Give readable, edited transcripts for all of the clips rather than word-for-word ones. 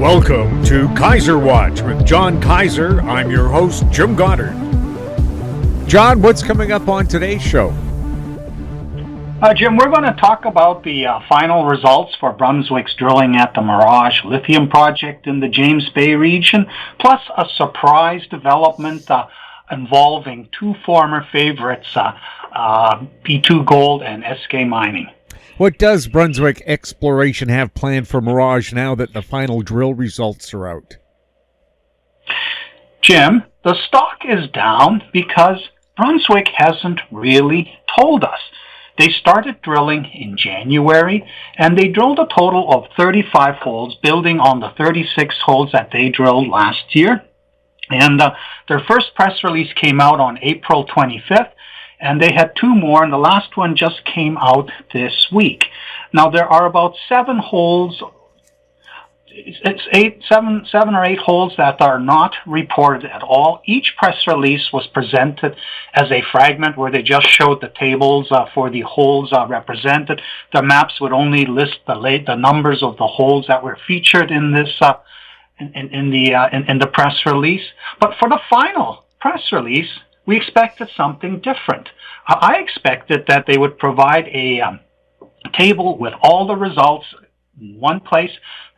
Welcome to Kaiser Watch with John Kaiser. I'm your host, Jim Goddard. John, what's coming up on today's show? Jim, we're going to talk about the final results for Brunswick's drilling at the Mirage lithium project in the James Bay region, plus a surprise development involving two former favorites, P2 Gold and Eskay Mining. What does Brunswick Exploration have planned for Mirage now that the final drill results are out? Jim, the stock is down because Brunswick hasn't really told us. They started drilling in January, and they drilled a total of 35 holes, building on the 36 holes that they drilled last year. And their first press release came out on April 25th, and they had two more, and the last one just came out this week. Now, there are about seven holes, seven or eight holes that are not reported at all. Each press release was presented as a fragment where they just showed the tables for the holes represented. The maps would only list the numbers of the holes that were featured in this in the press release. But for the final press release, we expected something different. I expected that they would provide a table with all the results in one place,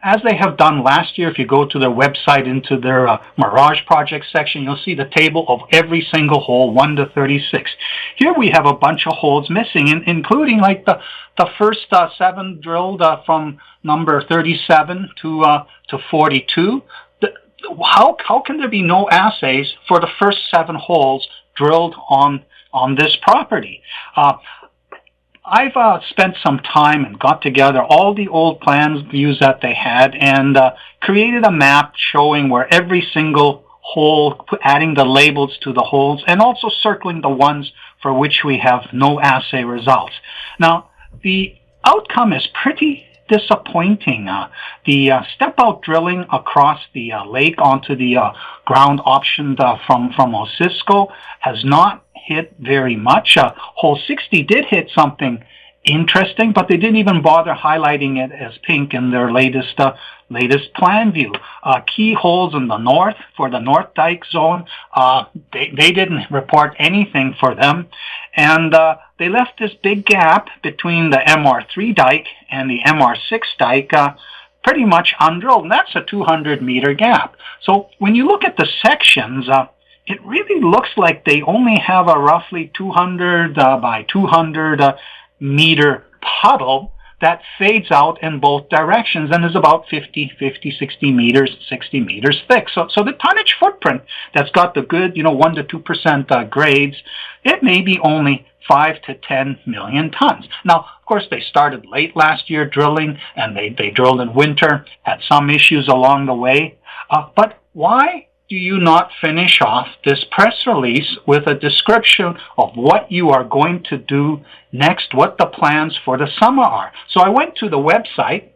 as they have done last year. If you go to their website into their Mirage project section, you'll see the table of every single hole, 1 to 36. Here we have a bunch of holes missing, including like the first seven drilled from number 37 to 42. How can there be no assays for the first seven holes drilled on this property? I've spent some time and got together all the old plans views that they had and created a map showing where every single hole, adding the labels to the holes, and also circling the ones for which we have no assay results. Now, the outcome is pretty disappointing. The step-out drilling across the lake onto the ground optioned from Osisco has not hit very much. Hole 60 did hit something interesting, but they didn't even bother highlighting it as pink in their latest plan view. Key holes in the north, for the North Dike zone, they didn't report anything for them. And they left this big gap between the MR3 dike and the MR6 dike pretty much undrilled, and that's a 200-meter gap. So when you look at the sections, it really looks like they only have a roughly 200 by 200 meter puddle that fades out in both directions and is about 60 meters thick. So the tonnage footprint that's got the good, 1 to 2% grades, it may be only 5 to 10 million tons. Now, of course, they started late last year drilling, and they drilled in winter, had some issues along the way. But why do you not finish off this press release with a description of what you are going to do next, what the plans for the summer are? So I went to the website,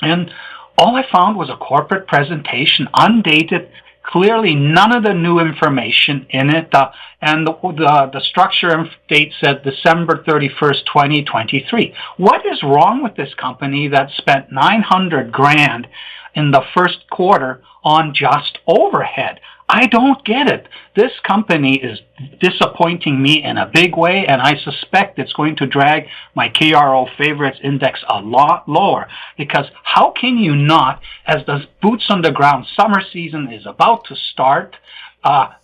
and all I found was a corporate presentation, undated, clearly none of the new information in it, and the structure date said December 31st, 2023. What is wrong with this company that spent $900,000 in the first quarter on just overhead? I don't get it. This company is disappointing me in a big way, and I suspect it's going to drag my KRO favorites index a lot lower, because how can you not, as the boots on the ground summer season is about to start,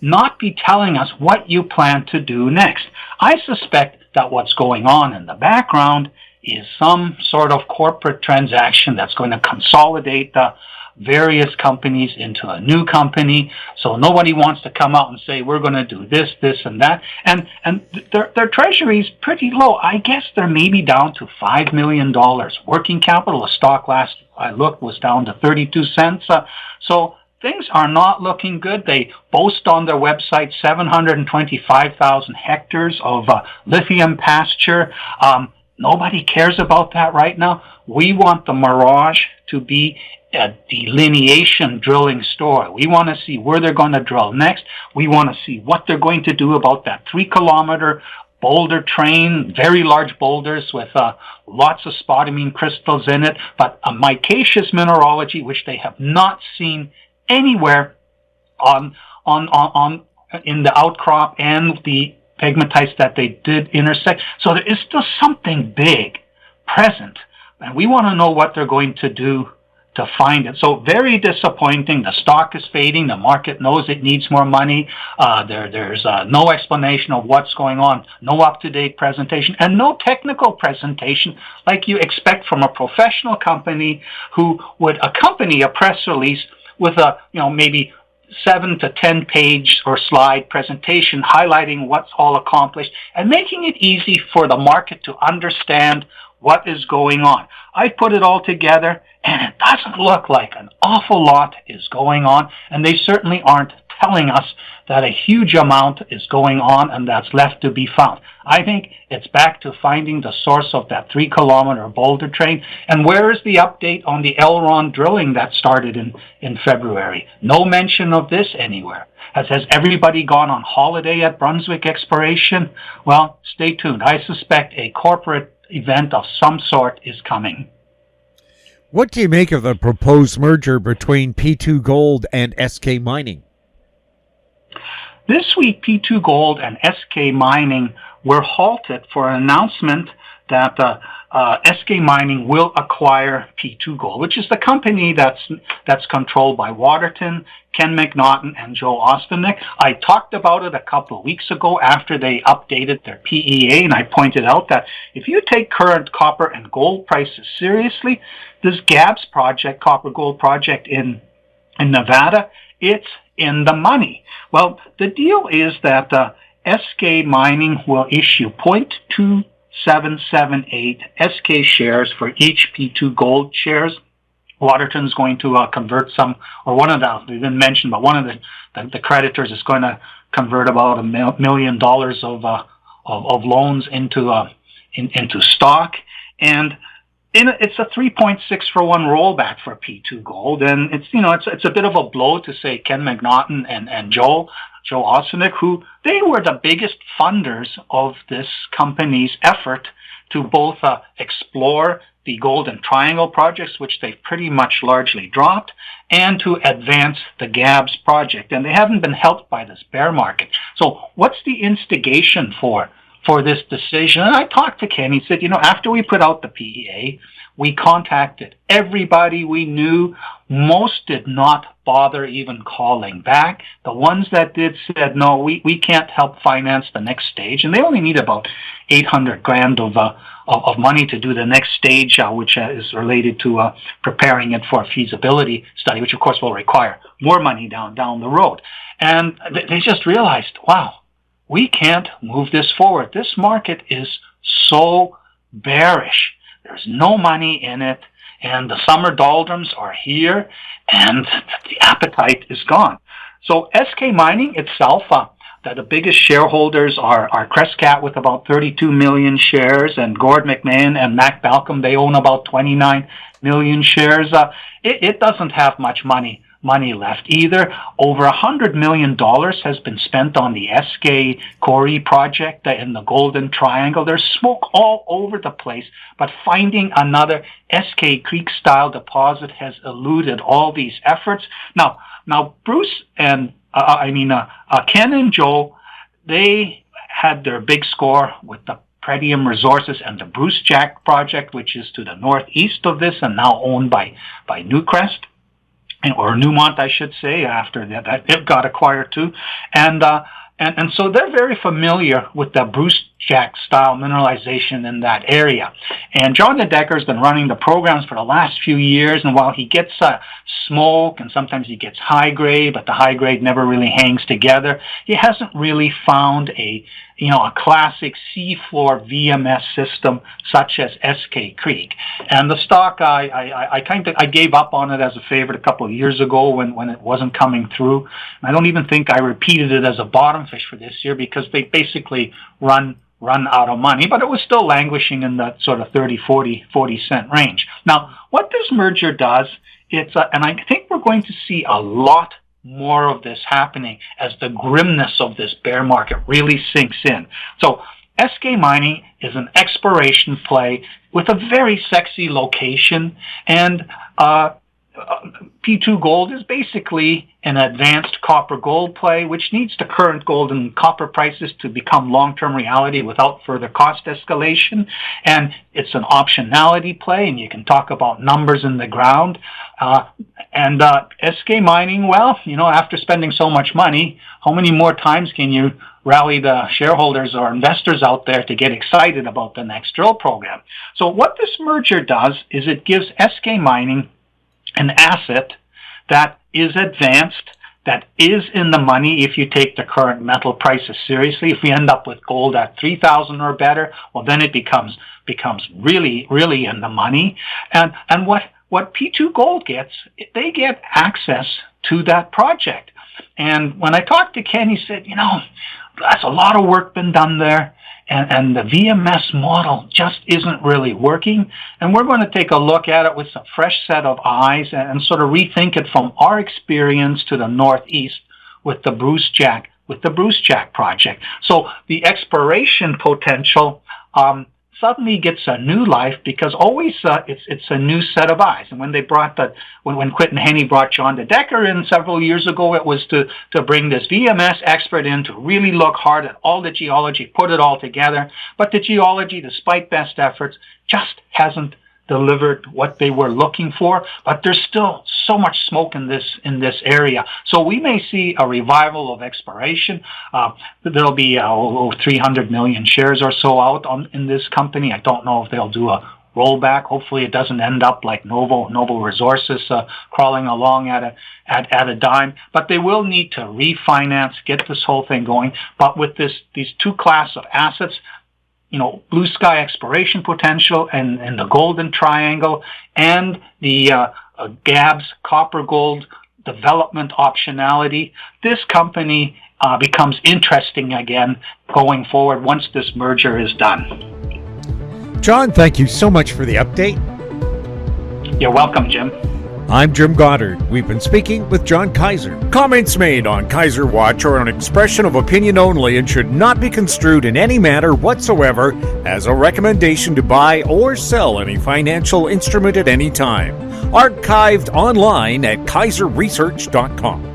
not be telling us what you plan to do next? I suspect that what's going on in the background is some sort of corporate transaction that's going to consolidate the various companies into a new company. So nobody wants to come out and say, we're going to do this, and that. And their treasury is pretty low. I guess they're maybe down to $5 million. Working capital, the stock last I looked was down to 32 cents. So things are not looking good. They boast on their website 725,000 hectares of lithium pasture. Nobody cares about that right now. We want the Mirage to be a delineation drilling story. We want to see where they're going to drill next. We want to see what they're going to do about that 3-kilometer boulder train, very large boulders with lots of spodumene crystals in it, but a micaceous mineralogy which they have not seen anywhere on in the outcrop and the pegmatites that they did intersect. So there is still something big present, and we want to know what they're going to do to find it. So very disappointing. The stock is fading. The market knows it needs more money. There's no explanation of what's going on, no up-to-date presentation, and no technical presentation like you expect from a professional company who would accompany a press release with a, maybe 7 to 10 page or slide presentation highlighting what's all accomplished and making it easy for the market to understand what is going on. I put it all together, and it doesn't look like an awful lot is going on, and they certainly aren't telling us that a huge amount is going on and that's left to be found. I think it's back to finding the source of that 3-kilometer boulder train. And where is the update on the Elrond drilling that started in February? No mention of this anywhere. Has everybody gone on holiday at Brunswick Exploration? Well, stay tuned. I suspect a corporate event of some sort is coming. What do you make of the proposed merger between P2 Gold and Eskay Mining? This week, P2 Gold and Eskay Mining were halted for an announcement that Eskay Mining will acquire P2 Gold, which is the company that's controlled by Waterton, Ken McNaughton, and Joe Ostanek. I talked about it a couple of weeks ago after they updated their PEA, and I pointed out that if you take current copper and gold prices seriously, this GABS project, copper gold project in Nevada, it's in the money. Well, the deal is that Eskay Mining will issue 0.2778 Eskay shares for each P2 Gold shares. Waterton's going to convert some, or one of the, they didn't mention, but one of the creditors is going to convert about $1 million of loans into stock. And it's a 3.6 for 1 rollback for P2 Gold, and it's a bit of a blow to say Ken McNaughton and Joe Ostanek, who they were the biggest funders of this company's effort to both explore the Golden Triangle projects, which they've pretty much largely dropped, and to advance the GABS project, and they haven't been helped by this bear market. So what's the instigation for this decision? And I talked to Ken. He said, after we put out the PEA, we contacted everybody we knew. Most did not bother even calling back. The ones that did said, no, we can't help finance the next stage. And they only need about $800,000 of money to do the next stage, which is related to preparing it for a feasibility study, which of course will require more money down the road. And they just realized, wow, we can't move this forward. This market is so bearish. There's no money in it, and the summer doldrums are here, and the appetite is gone. So Eskay Mining itself, the biggest shareholders are Crescat with about 32 million shares, and Gord McMahon and Mac Balcom, they own about 29 million shares. It doesn't have much money left either. Over $100 million has been spent on the Eskay Quarry project in the Golden Triangle. There's smoke all over the place, but finding another Eskay Creek-style deposit has eluded all these efforts. Now Bruce and Ken and Joe, they had their big score with the Pretium Resources and the Bruce Jack project, which is to the northeast of this and now owned by Newcrest. Or Newmont, I should say, after that it got acquired too. And so they're very familiar with the Bruce Jack style mineralization in that area. And John DeDecker's been running the programs for the last few years, and while he gets smoke and sometimes he gets high grade, but the high grade never really hangs together, he hasn't really found a classic seafloor VMS system such as Eskay Creek. And the stock, I gave up on it as a favorite a couple of years ago when it wasn't coming through. And I don't even think I repeated it as a bottom fish for this year because they basically run out of money, but it was still languishing in that sort of 30 cent range. Now, what this merger does, and I think we're going to see a lot more of this happening as the grimness of this bear market really sinks in. So Eskay Mining is an exploration play with a very sexy location, and P2 Gold is basically an advanced copper gold play, which needs the current gold and copper prices to become long-term reality without further cost escalation. And it's an optionality play, and you can talk about numbers in the ground. Eskay Mining, well, after spending so much money, how many more times can you rally the shareholders or investors out there to get excited about the next drill program? So what this merger does is it gives Eskay Mining an asset that is advanced, that is in the money if you take the current metal prices seriously. If we end up with gold at 3,000 or better, well, then it becomes really, really in the money. And what P2 Gold gets, they get access to that project. And when I talked to Ken, he said, that's a lot of work been done there. And the VMS model just isn't really working. And we're going to take a look at it with a fresh set of eyes and sort of rethink it from our experience to the northeast with the Brunswick project. So the exploration potential suddenly gets a new life because always it's a new set of eyes. And when they brought when Quinton Henney brought John de Decker in several years ago, it was to bring this VMS expert in to really look hard at all the geology, put it all together. But the geology, despite best efforts, just hasn't delivered what they were looking for. But there's still so much smoke in this area. So we may see a revival of exploration. There'll be 300 million shares or so out in this company. I don't know if they'll do a rollback. Hopefully it doesn't end up like Noble Resources crawling along at a dime. But they will need to refinance, get this whole thing going. But with these two classes of assets, blue sky exploration potential and the golden triangle and the GABS copper gold development optionality, this company becomes interesting again going forward once this merger is done. John, thank you so much for the update. You're welcome, Jim. I'm Jim Goddard. We've been speaking with John Kaiser. Comments made on Kaiser Watch are an expression of opinion only and should not be construed in any manner whatsoever as a recommendation to buy or sell any financial instrument at any time. Archived online at kaiserresearch.com.